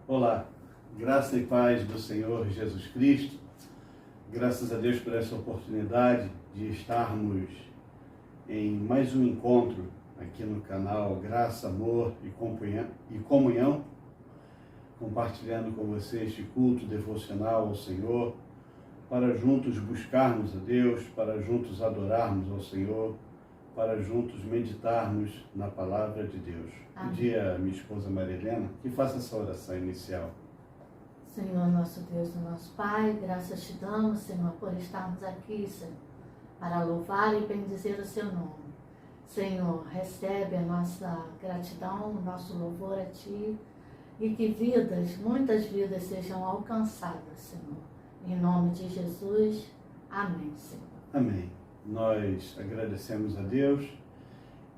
Olá, graça e paz do Senhor Jesus Cristo. Graças a Deus por essa oportunidade de estarmos em mais um encontro aqui no canal Graça, Amor e Comunhão, compartilhando com você este culto devocional ao Senhor, para juntos buscarmos a Deus, para juntos adorarmos ao Senhor, para juntos meditarmos na palavra de Deus. Pedir a minha esposa Maria Helena que faça essa oração inicial. Senhor, nosso Deus e nosso Pai, graças te damos, Senhor, por estarmos aqui, Senhor, para louvar e bendizer o seu nome. Senhor, recebe a nossa gratidão, o nosso louvor a Ti, e que vidas, muitas vidas sejam alcançadas, Senhor. Em nome de Jesus, amém, Senhor. Amém. Nós agradecemos a Deus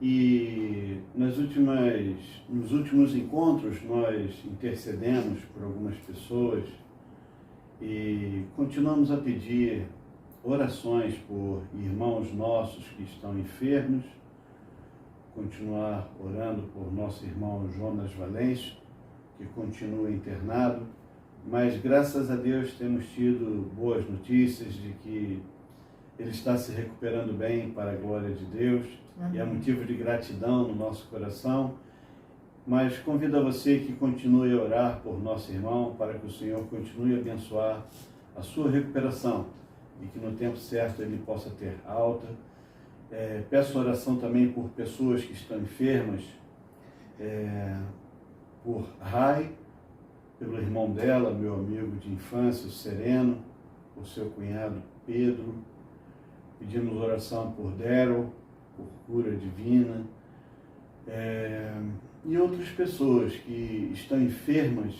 e nos últimos encontros nós intercedemos por algumas pessoas e continuamos a pedir orações por irmãos nossos que estão enfermos, continuar orando por nosso irmão Jonas Valêncio, que continua internado, mas graças a Deus temos tido boas notícias de que ele está se recuperando bem para a glória de Deus. Amém. E é motivo de gratidão no nosso coração. Mas convido a você que continue a orar por nosso irmão, para que o Senhor continue a abençoar a sua recuperação e que no tempo certo ele possa ter alta. Peço oração também por pessoas que estão enfermas, por Rai, pelo irmão dela, meu amigo de infância, o Sereno, por seu cunhado Pedro. Pedimos oração por Daryl, por cura divina, e outras pessoas que estão enfermas,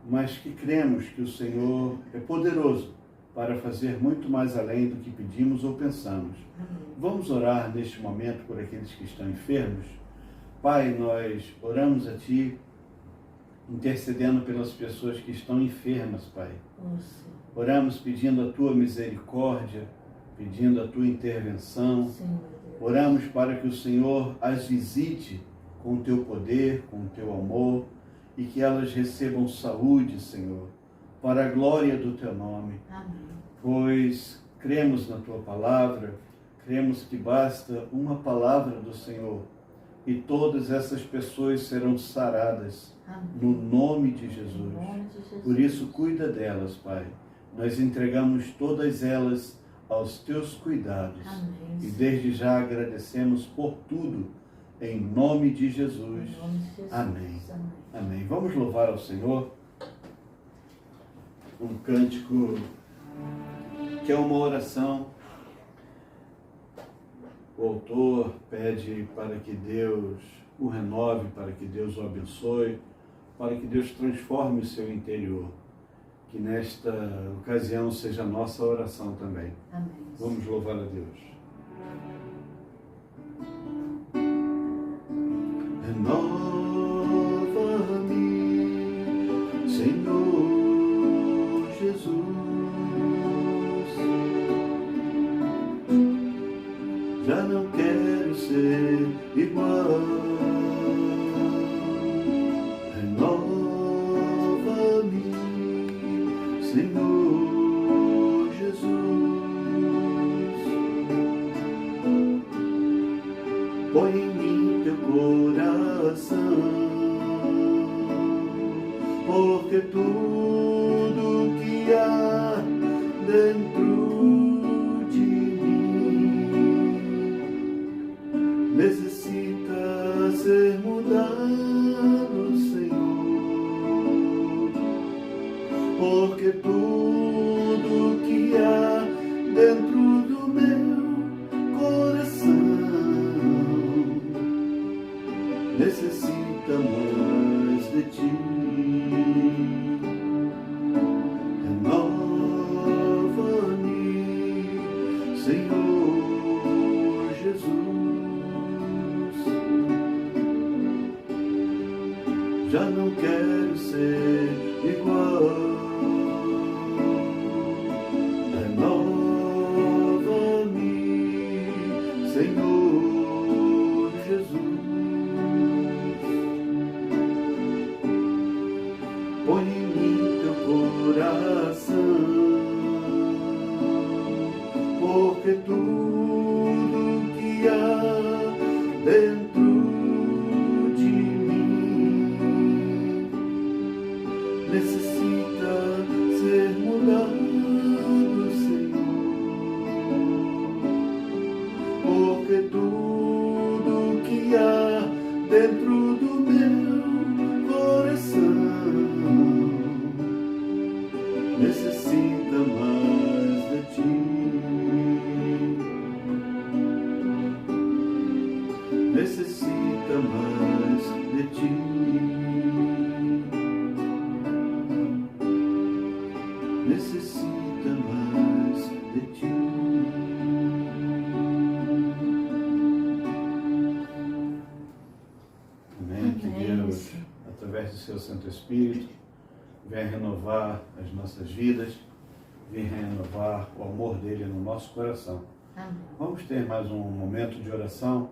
mas que cremos que o Senhor é poderoso para fazer muito mais além do que pedimos ou pensamos. Vamos orar neste momento por aqueles que estão enfermos. Pai, nós oramos a Ti, intercedendo pelas pessoas que estão enfermas, Pai. Oramos pedindo a Tua misericórdia, pedindo a Tua intervenção. Sim, oramos para que o Senhor as visite com o Teu poder, com o Teu amor, e que elas recebam saúde, Senhor, para a glória do Teu nome. Amém. Pois cremos na Tua palavra, cremos que basta uma palavra do Senhor e todas essas pessoas serão saradas. Amém. No nome de Jesus. Por isso, cuida delas, Pai. Nós entregamos todas elas aos Teus cuidados. Amém. E desde já agradecemos por tudo, em nome de Jesus. Em nome de Jesus. Amém. Amém. Amém. Vamos louvar ao Senhor. Um cântico que é uma oração. O autor pede para que Deus o renove, para que Deus o abençoe, para que Deus transforme o seu interior. Que nesta ocasião seja a nossa oração também. Amém. Vamos louvar a Deus. Renova-me, Senhor Jesus. Já não quero ser igual. Senhor Jesus, põe em mim Teu coração, porque tudo que há dentro de mim necessita ser mudado, Senhor. Porque tudo que há dentro do meu coração necessita mais de Ti. Renova-me, Senhor Jesus. Já não quero ser igual. Senhor Jesus, põe Espírito venha renovar as nossas vidas, venha renovar o amor dele no nosso coração. Amém. Vamos ter mais um momento de oração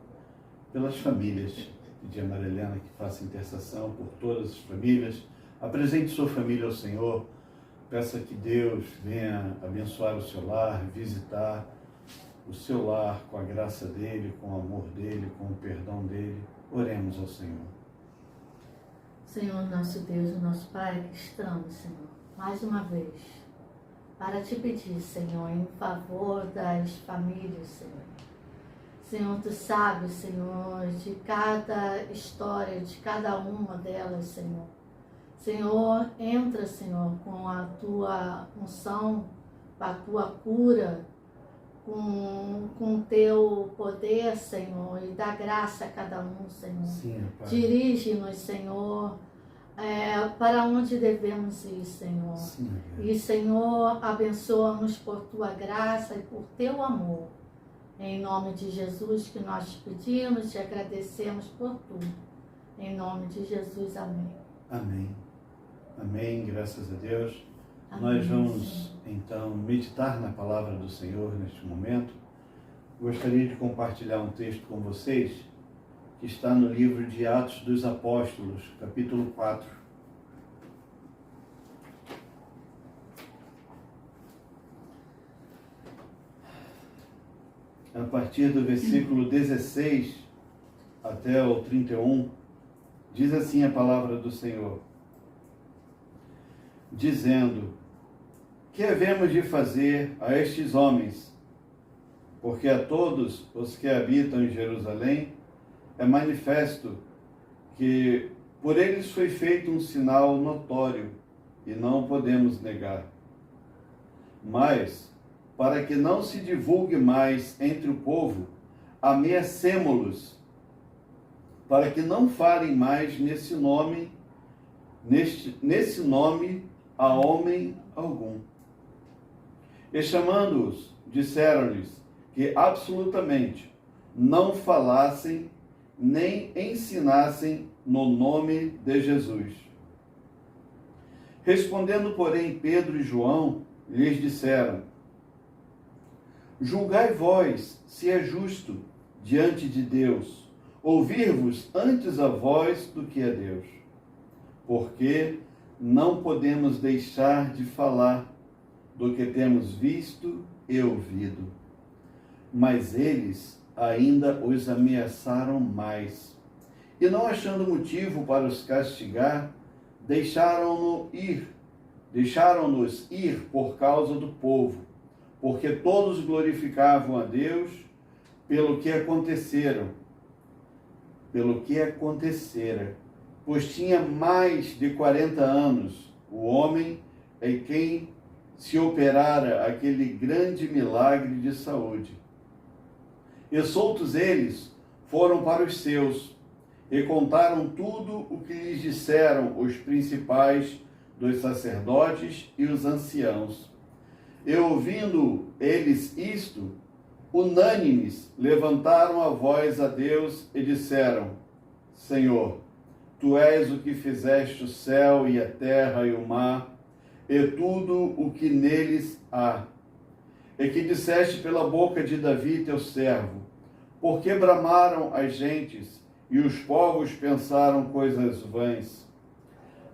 pelas famílias. Pedir a Maria Helena que faça intercessão por todas as famílias. Apresente sua família ao Senhor. Peça que Deus venha abençoar o seu lar, visitar o seu lar com a graça dele, com o amor dele, com o perdão dele. Oremos ao Senhor. Senhor, nosso Deus, nosso Pai, que estamos, Senhor, mais uma vez, para te pedir, Senhor, em favor das famílias, Senhor. Senhor, tu sabes, Senhor, de cada história, de cada uma delas, Senhor. Senhor, entra, Senhor, com a tua unção, com a tua cura, com o teu poder, Senhor, e dá graça a cada um, Senhor. Sim, Pai. Dirige-nos, Senhor, para onde devemos ir, Senhor. Sim, E, Senhor, abençoa-nos por tua graça e por teu amor. Em nome de Jesus que nós te pedimos, te agradecemos por tudo. Em nome de Jesus, amém. Amém. Amém, graças a Deus. Amém, Nós vamos, Senhor. então, meditar na palavra do Senhor neste momento. Gostaria de compartilhar um texto com vocês que está no livro de Atos dos Apóstolos, capítulo 4. A partir do versículo 16 até o 31, diz assim a palavra do Senhor, dizendo: que havemos de fazer a estes homens? Porque a todos os que habitam em Jerusalém é manifesto que por eles foi feito um sinal notório e não o podemos negar. Mas, para que não se divulgue mais entre o povo, ameacemo-los, para que não falem mais nesse nome a homem algum. E chamando-os, disseram-lhes que absolutamente não falassem nem ensinassem no nome de Jesus. Respondendo, porém, Pedro e João lhes disseram: julgai vós se é justo diante de Deus ouvir-vos antes a vós do que a Deus, porque não podemos deixar de falar do que temos visto e ouvido. Mas eles ainda os ameaçaram mais, e não achando motivo para os castigar, deixaram-nos ir por causa do povo, porque todos glorificavam a Deus pelo que acontecera, pois tinha mais de 40 anos o homem em quem se operara aquele grande milagre de saúde. E soltos eles, foram para os seus, e contaram tudo o que lhes disseram os principais dos sacerdotes e os anciãos. E ouvindo eles isto, unânimes, levantaram a voz a Deus e disseram: Senhor, Tu és o que fizeste o céu e a terra e o mar, e tudo o que neles há, e que disseste pela boca de Davi teu servo, porque bramaram as gentes, e os povos pensaram coisas vãs.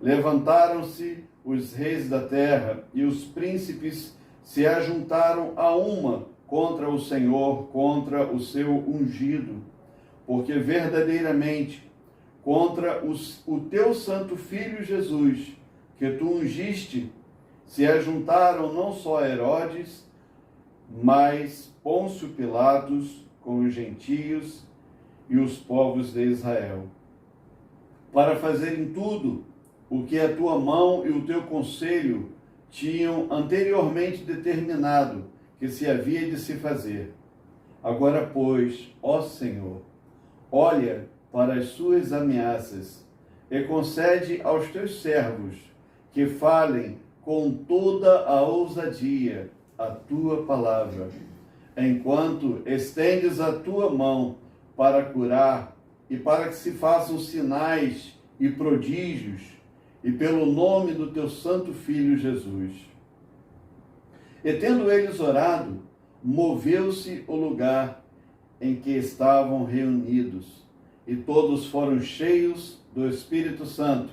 Levantaram-se os reis da terra, e os príncipes se ajuntaram a uma contra o Senhor, contra o seu ungido, porque verdadeiramente contra o teu santo Filho Jesus, que tu ungiste, se ajuntaram não só Herodes, mas Pôncio Pilatos com os gentios e os povos de Israel, para fazerem tudo o que a tua mão e o teu conselho tinham anteriormente determinado que se havia de se fazer. Agora, pois, ó Senhor, olha para as suas ameaças e concede aos teus servos que falem com toda a ousadia a tua palavra, enquanto estendes a tua mão para curar e para que se façam sinais e prodígios e pelo nome do teu santo Filho Jesus. E tendo eles orado, moveu-se o lugar em que estavam reunidos, e todos foram cheios do Espírito Santo,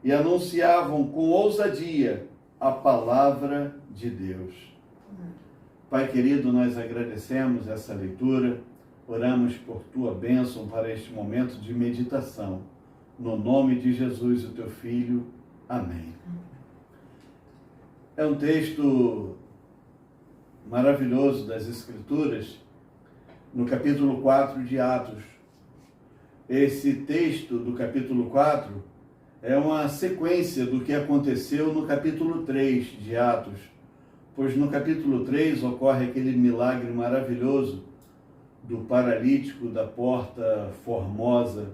e anunciavam com ousadia a palavra de Deus. Pai querido, nós agradecemos essa leitura, oramos por tua bênção para este momento de meditação. No nome de Jesus, o teu Filho. Amém. É um texto maravilhoso das Escrituras, no capítulo 4 de Atos. Esse texto do capítulo 4 é uma sequência do que aconteceu no capítulo 3 de Atos, pois no capítulo 3 ocorre aquele milagre maravilhoso do paralítico da Porta Formosa.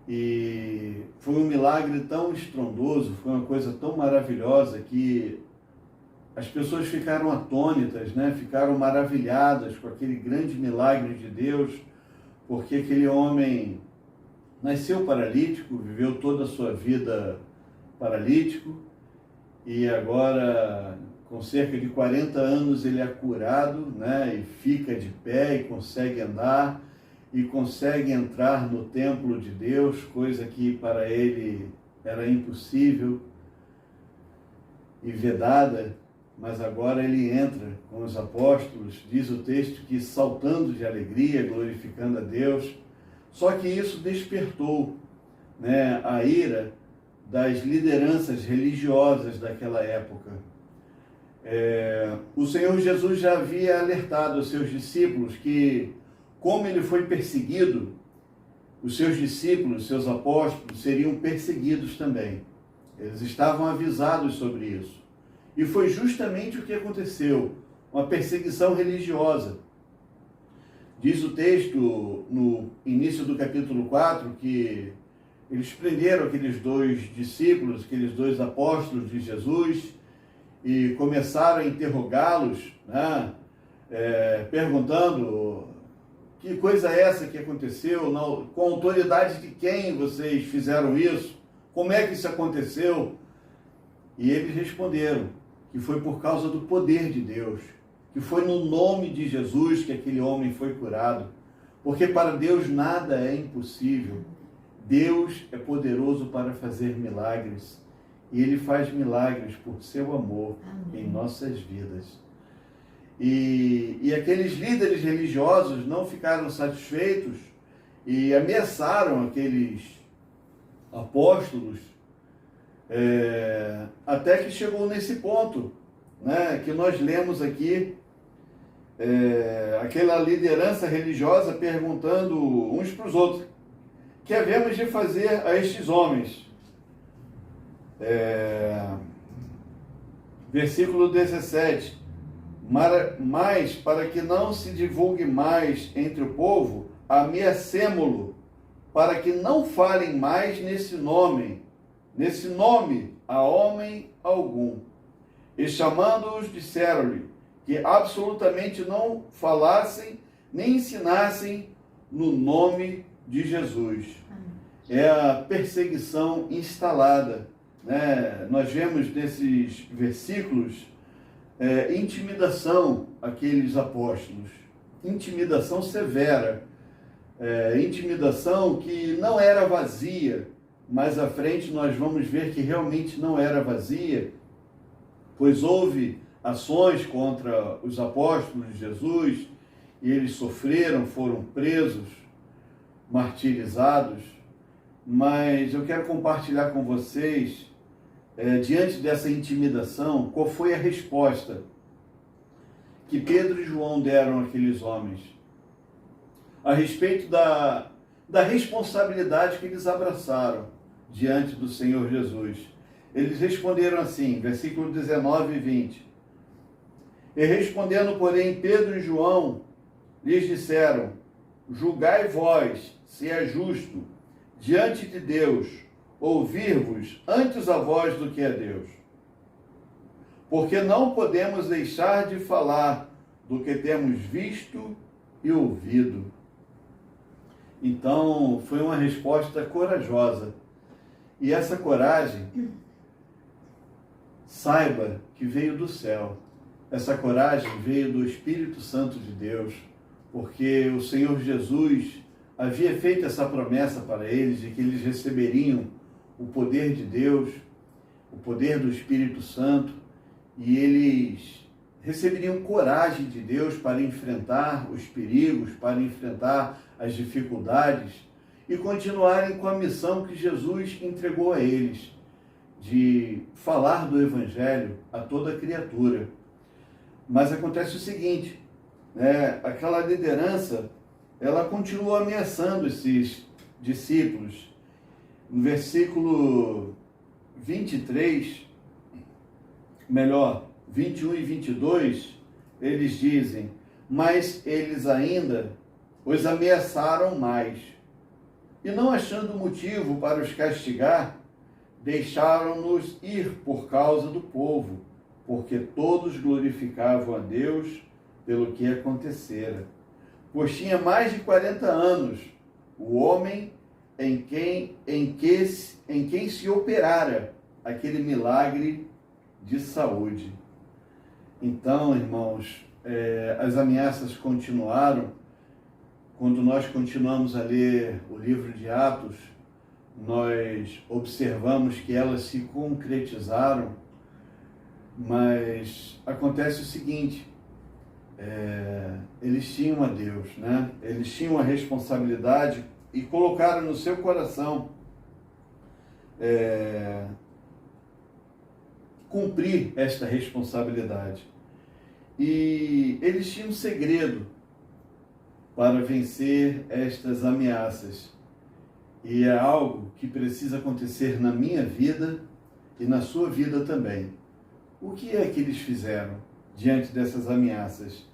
E foi um milagre tão estrondoso, foi uma coisa tão maravilhosa que as pessoas ficaram atônitas, né? Ficaram maravilhadas com aquele grande milagre de Deus, porque aquele homem nasceu paralítico, viveu toda a sua vida paralítico, e agora, com cerca de 40 anos, ele é curado, né? E fica de pé e consegue andar, e consegue entrar no templo de Deus, coisa que para ele era impossível e vedada, mas agora ele entra com os apóstolos, diz o texto que saltando de alegria, glorificando a Deus. Só que isso despertou, né, a ira das lideranças religiosas daquela época. O Senhor Jesus já havia alertado os seus discípulos que, como ele foi perseguido, os seus discípulos, seus apóstolos, seriam perseguidos também. Eles estavam avisados sobre isso. E foi justamente o que aconteceu, uma perseguição religiosa. Diz o texto, no início do capítulo 4, que eles prenderam aqueles dois discípulos, aqueles dois apóstolos de Jesus, e começaram a interrogá-los, né, perguntando: que coisa é essa que aconteceu? Com a autoridade de quem vocês fizeram isso? Como é que isso aconteceu? E eles responderam que foi por causa do poder de Deus, que foi no nome de Jesus que aquele homem foi curado, porque para Deus nada é impossível. Deus é poderoso para fazer milagres, e Ele faz milagres por seu amor. Amém. Em nossas vidas. E aqueles líderes religiosos não ficaram satisfeitos e ameaçaram aqueles apóstolos, até que chegou nesse ponto, né, que nós lemos aqui, aquela liderança religiosa perguntando uns para os outros: que havemos de fazer a estes homens? Versículo 17: mas para que não se divulgue mais entre o povo, ameacemo-lo, para que não falem mais nesse nome a homem algum. E chamando-os, disseram-lhe que absolutamente não falassem nem ensinassem no nome de Jesus. É a perseguição instalada, né? Nós vemos nesses versículos intimidação àqueles apóstolos, intimidação severa, intimidação que não era vazia. Mais à frente nós vamos ver que realmente não era vazia, pois houve ações contra os apóstolos de Jesus, e eles sofreram, foram presos, martirizados. Mas eu quero compartilhar com vocês, diante dessa intimidação, qual foi a resposta que Pedro e João deram àqueles homens, a respeito da responsabilidade que eles abraçaram diante do Senhor Jesus. Eles responderam assim, versículo 19 e 20. E respondendo, porém, Pedro e João lhes disseram: julgai vós se é justo diante de Deus ouvir-vos antes a voz do que a Deus. Porque não podemos deixar de falar do que temos visto e ouvido. Então, foi uma resposta corajosa. E essa coragem, saiba que veio do céu. Essa coragem veio do Espírito Santo de Deus, porque o Senhor Jesus havia feito essa promessa para eles de que eles receberiam o poder de Deus, o poder do Espírito Santo, e eles receberiam coragem de Deus para enfrentar os perigos, para enfrentar as dificuldades e continuarem com a missão que Jesus entregou a eles, de falar do Evangelho a toda criatura. Mas acontece o seguinte, aquela liderança, ela continua ameaçando esses discípulos. No versículo 23, 21 e 22, eles dizem: mas eles ainda os ameaçaram mais, e não achando motivo para os castigar, deixaram-nos ir por causa do povo, porque todos glorificavam a Deus pelo que acontecera. Pois tinha mais de 40 anos o homem em quem se operara aquele milagre de saúde. Então, irmãos, as ameaças continuaram. Quando nós continuamos a ler o livro de Atos, nós observamos que elas se concretizaram, mas acontece o seguinte, eles tinham a Deus, né? Eles tinham a responsabilidade e colocaram no seu coração cumprir esta responsabilidade. E eles tinham um segredo para vencer estas ameaças. E é algo que precisa acontecer na minha vida e na sua vida também. O que é que eles fizeram diante dessas ameaças?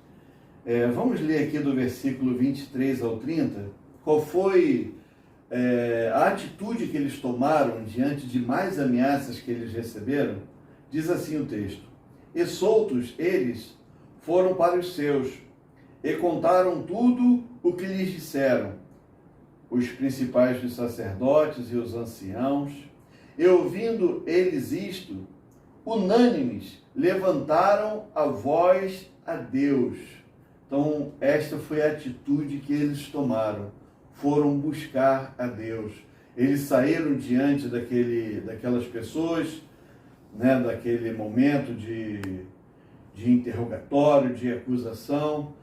Vamos ler aqui do versículo 23 ao 30. Qual foi a atitude que eles tomaram diante de mais ameaças que eles receberam? Diz assim o texto: e soltos eles foram para os seus, e contaram tudo o que lhes disseram. Os principais dos sacerdotes e os anciãos, e ouvindo eles isto, unânimes, levantaram a voz a Deus. Então, esta foi a atitude que eles tomaram. Foram buscar a Deus. Eles saíram diante daquelas pessoas, daquele momento de interrogatório, de acusação,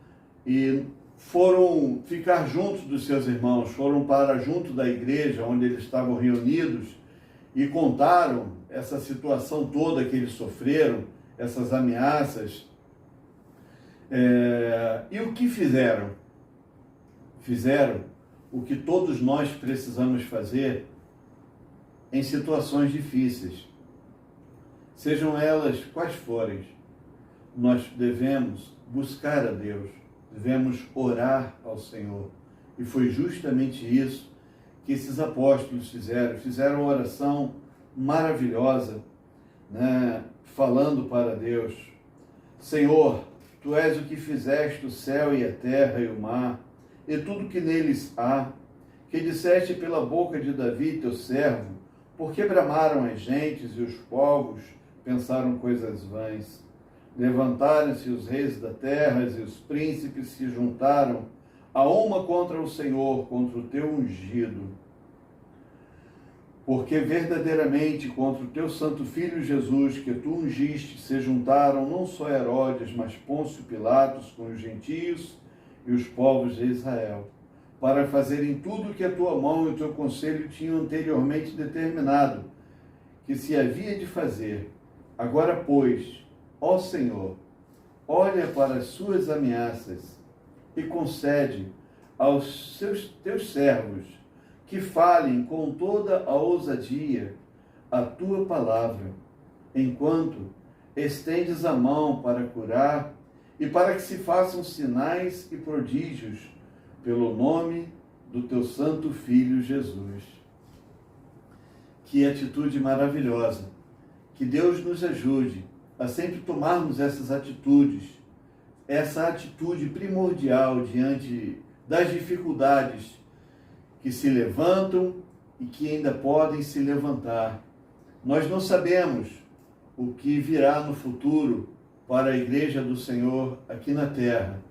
e foram ficar juntos dos seus irmãos, foram para junto da igreja onde eles estavam reunidos e contaram essa situação toda que eles sofreram, essas ameaças. E o que fizeram? Fizeram o que todos nós precisamos fazer em situações difíceis, sejam elas quais forem. Nós devemos buscar a Deus, devemos orar ao Senhor. E foi justamente isso que esses apóstolos fizeram uma oração maravilhosa, falando para Deus: Senhor, Tu és o que fizeste o céu e a terra e o mar, e tudo que neles há, que disseste pela boca de Davi, teu servo, porque bramaram as gentes e os povos pensaram coisas vãs. Levantaram-se os reis da terra e os príncipes se juntaram a uma contra o Senhor, contra o teu ungido. Porque verdadeiramente contra o teu santo Filho Jesus, que tu ungiste, se juntaram não só Herodes, mas Pôncio Pilatos com os gentios e os povos de Israel, para fazerem tudo o que a tua mão e o teu conselho tinham anteriormente determinado, que se havia de fazer. Agora, pois, ó Senhor, olha para as suas ameaças e concede aos teus servos que falem com toda a ousadia a tua palavra, enquanto estendes a mão para curar e para que se façam sinais e prodígios pelo nome do teu santo Filho Jesus. Que atitude maravilhosa! Que Deus nos ajude a sempre tomarmos essas atitudes, essa atitude primordial diante das dificuldades que se levantam e que ainda podem se levantar. Nós não sabemos o que virá no futuro para a Igreja do Senhor aqui na Terra.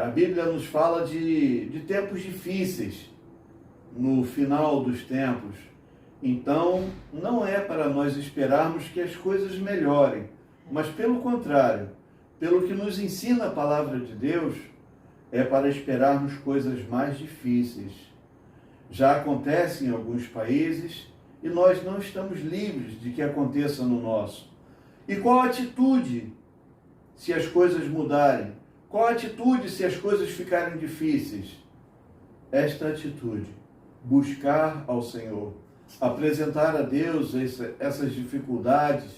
A Bíblia nos fala de tempos difíceis no final dos tempos. Então, não é para nós esperarmos que as coisas melhorem, mas pelo contrário, pelo que nos ensina a palavra de Deus, é para esperarmos coisas mais difíceis. Já acontece em alguns países e nós não estamos livres de que aconteça no nosso. E qual a atitude se as coisas mudarem? Qual a atitude se as coisas ficarem difíceis? Esta atitude, buscar ao Senhor, apresentar a Deus essas dificuldades,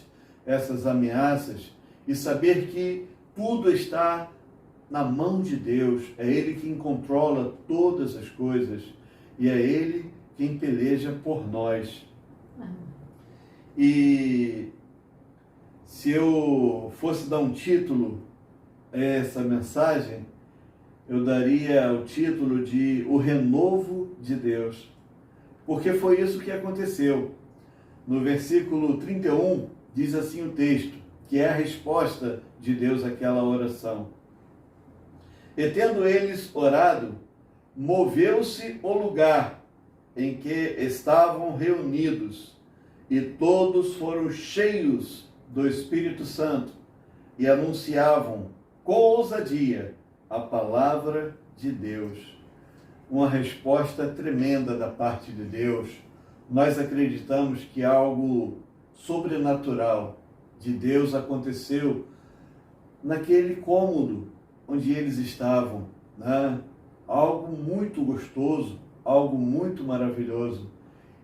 essas ameaças e saber que tudo está na mão de Deus. É Ele quem controla todas as coisas e é Ele quem peleja por nós. E se eu fosse dar um título a essa mensagem, eu daria o título de O Renovo de Deus. Porque foi isso que aconteceu. No versículo 31, diz assim o texto, que é a resposta de Deus àquela oração. E tendo eles orado, moveu-se o lugar em que estavam reunidos, e todos foram cheios do Espírito Santo, e anunciavam com ousadia a palavra de Deus. Uma resposta tremenda da parte de Deus. Nós acreditamos que algo sobrenatural de Deus aconteceu naquele cômodo onde eles estavam, né? Algo muito gostoso, algo muito maravilhoso,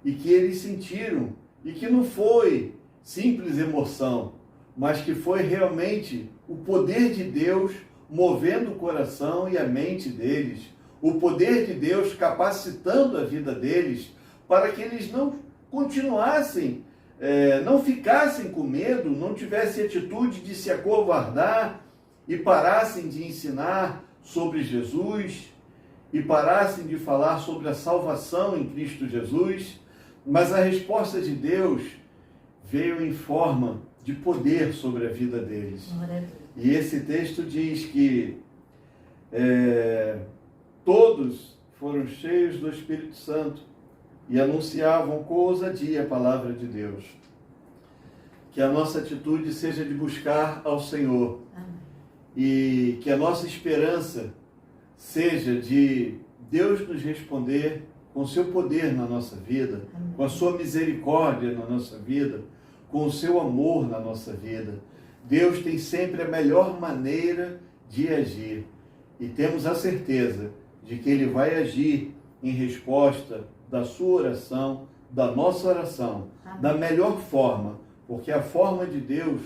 e que eles sentiram, e que não foi simples emoção, mas que foi realmente o poder de Deus movendo o coração e a mente deles, o poder de Deus capacitando a vida deles para que eles não continuassem, não ficassem com medo, não tivessem atitude de se acovardar e parassem de ensinar sobre Jesus e parassem de falar sobre a salvação em Cristo Jesus. Mas a resposta de Deus veio em forma de poder sobre a vida deles. E esse texto diz que todos foram cheios do Espírito Santo e anunciavam com ousadia a palavra de Deus. Que a nossa atitude seja de buscar ao Senhor. Amém. E que a nossa esperança seja de Deus nos responder com o seu poder na nossa vida, amém, com a sua misericórdia na nossa vida, com o seu amor na nossa vida. Deus tem sempre a melhor maneira de agir. E temos a certeza de que Ele vai agir em resposta da sua oração, da nossa oração, amém, da melhor forma, porque a forma de Deus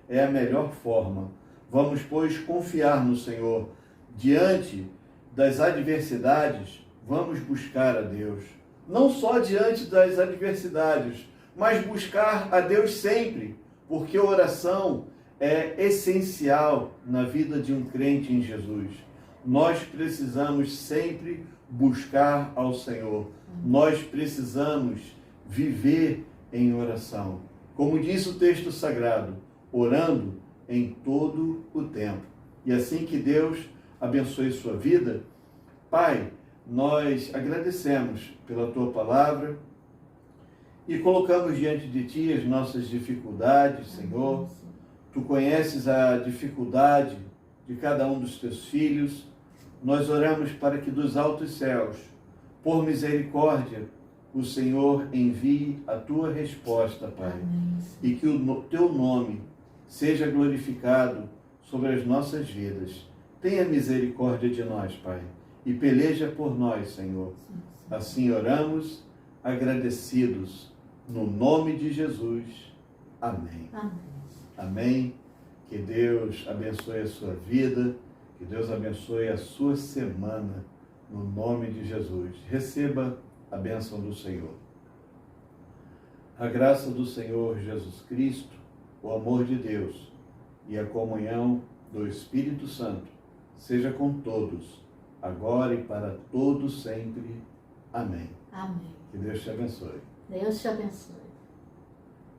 é a melhor forma. Vamos, pois, confiar no Senhor. Diante das adversidades, vamos buscar a Deus. Não só diante das adversidades, mas buscar a Deus sempre, porque a oração é essencial na vida de um crente em Jesus. Nós precisamos sempre buscar ao Senhor. Nós precisamos viver em oração. Como diz o texto sagrado, orando em todo o tempo. E assim que Deus abençoe sua vida, Pai, nós agradecemos pela Tua palavra e colocamos diante de Ti as nossas dificuldades, Senhor. Tu conheces a dificuldade de cada um dos Teus filhos. Nós oramos para que dos altos céus, por misericórdia, o Senhor envie a Tua resposta, Pai. Amém. E que o Teu nome seja glorificado sobre as nossas vidas. Tenha misericórdia de nós, Pai, e peleja por nós, Senhor. Assim oramos, agradecidos, no nome de Jesus. Amém. Amém. Amém. Que Deus abençoe a sua vida, que Deus abençoe a sua semana, no nome de Jesus. Receba a bênção do Senhor. A graça do Senhor Jesus Cristo, o amor de Deus e a comunhão do Espírito Santo seja com todos, agora e para todos sempre. Amém. Amém. Que Deus te abençoe. Deus te abençoe.